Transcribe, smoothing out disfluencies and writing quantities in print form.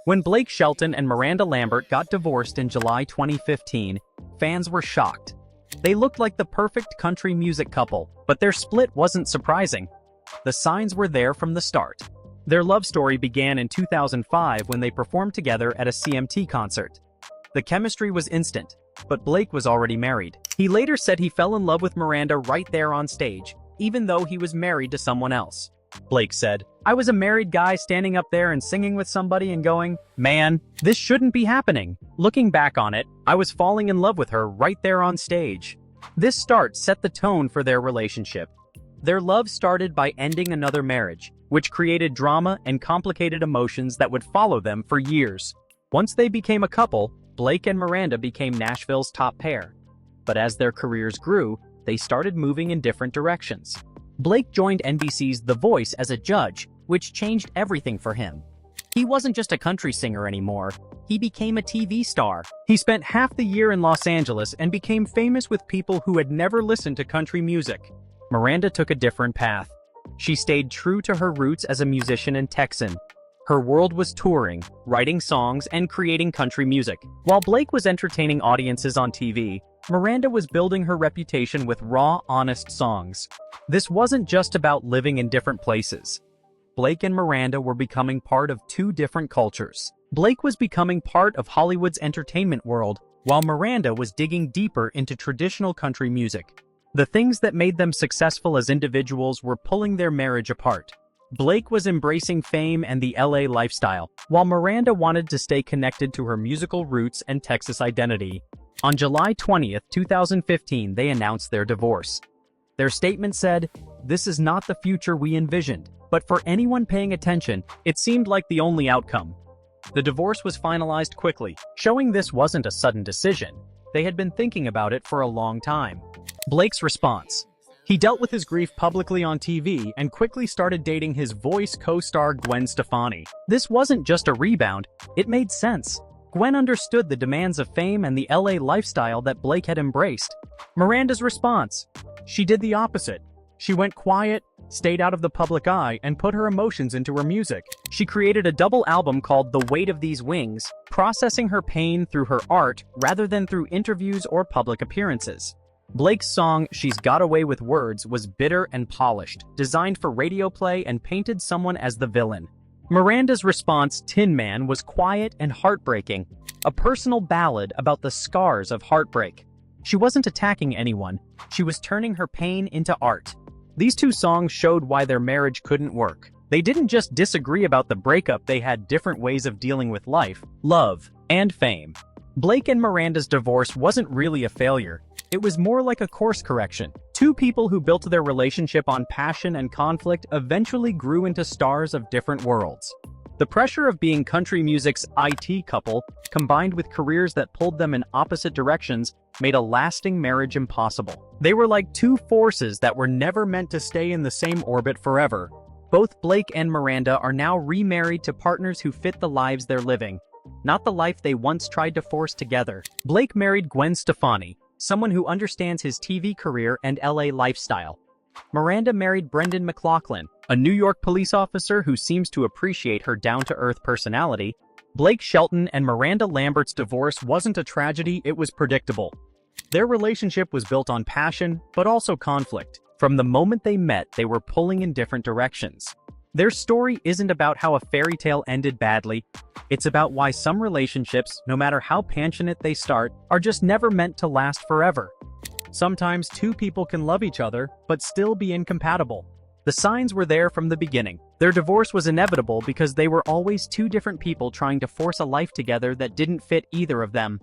When Blake Shelton and Miranda Lambert got divorced in July 2015, fans were shocked. They looked like the perfect country music couple, but their split wasn't surprising. The signs were there from the start. Their love story began in 2005 when they performed together at a CMT concert. The chemistry was instant, but Blake was already married. He later said he fell in love with Miranda right there on stage, even though he was married to someone else. Blake said, "I was a married guy standing up there and singing with somebody and going, man, this shouldn't be happening. Looking back on it, I was falling in love with her right there on stage." This start set the tone for their relationship. Their love started by ending another marriage, which created drama and complicated emotions that would follow them for years. Once they became a couple, Blake and Miranda became Nashville's top pair. But as their careers grew, they started moving in different directions. Blake joined NBC's The Voice as a judge, which changed everything for him. He wasn't just a country singer anymore, he became a TV star. He spent half the year in Los Angeles and became famous with people who had never listened to country music. Miranda took a different path. She stayed true to her roots as a musician and Texan. Her world was touring, writing songs, and creating country music. While Blake was entertaining audiences on TV, Miranda was building her reputation with raw, honest songs. This wasn't just about living in different places. Blake and Miranda were becoming part of two different cultures. Blake was becoming part of Hollywood's entertainment world, while Miranda was digging deeper into traditional country music. The things that made them successful as individuals were pulling their marriage apart. Blake was embracing fame and the LA lifestyle, while Miranda wanted to stay connected to her musical roots and Texas identity. On July 20, 2015, they announced their divorce. Their statement said, "This is not the future we envisioned," but for anyone paying attention, it seemed like the only outcome. The divorce was finalized quickly, showing this wasn't a sudden decision. They had been thinking about it for a long time. Blake's response. He dealt with his grief publicly on TV and quickly started dating his Voice co-star Gwen Stefani. This wasn't just a rebound, it made sense. Gwen understood the demands of fame and the LA lifestyle that Blake had embraced. Miranda's response. She did the opposite. She went quiet, stayed out of the public eye, and put her emotions into her music. She created a double album called The Weight of These Wings, processing her pain through her art rather than through interviews or public appearances. Blake's song, She's Got Away with Words, was bitter and polished, designed for radio play and painted someone as the villain. Miranda's response, Tin Man, was quiet and heartbreaking, a personal ballad about the scars of heartbreak. She wasn't attacking anyone, she was turning her pain into art. These two songs showed why their marriage couldn't work. They didn't just disagree about the breakup, they had different ways of dealing with life, love, and fame. Blake and Miranda's divorce wasn't really a failure. It was more like a course correction. Two people who built their relationship on passion and conflict eventually grew into stars of different worlds. The pressure of being country music's IT couple, combined with careers that pulled them in opposite directions, made a lasting marriage impossible. They were like two forces that were never meant to stay in the same orbit forever. Both Blake and Miranda are now remarried to partners who fit the lives they're living, not the life they once tried to force together. Blake married Gwen Stefani, someone who understands his TV career and LA lifestyle. Miranda married Brendan McLaughlin, a New York police officer who seems to appreciate her down-to-earth personality. Blake Shelton and Miranda Lambert's divorce wasn't a tragedy, it was predictable. Their relationship was built on passion, but also conflict. From the moment they met, they were pulling in different directions. Their story isn't about how a fairy tale ended badly. It's about why some relationships, no matter how passionate they start, are just never meant to last forever. Sometimes two people can love each other, but still be incompatible. The signs were there from the beginning. Their divorce was inevitable because they were always two different people trying to force a life together that didn't fit either of them.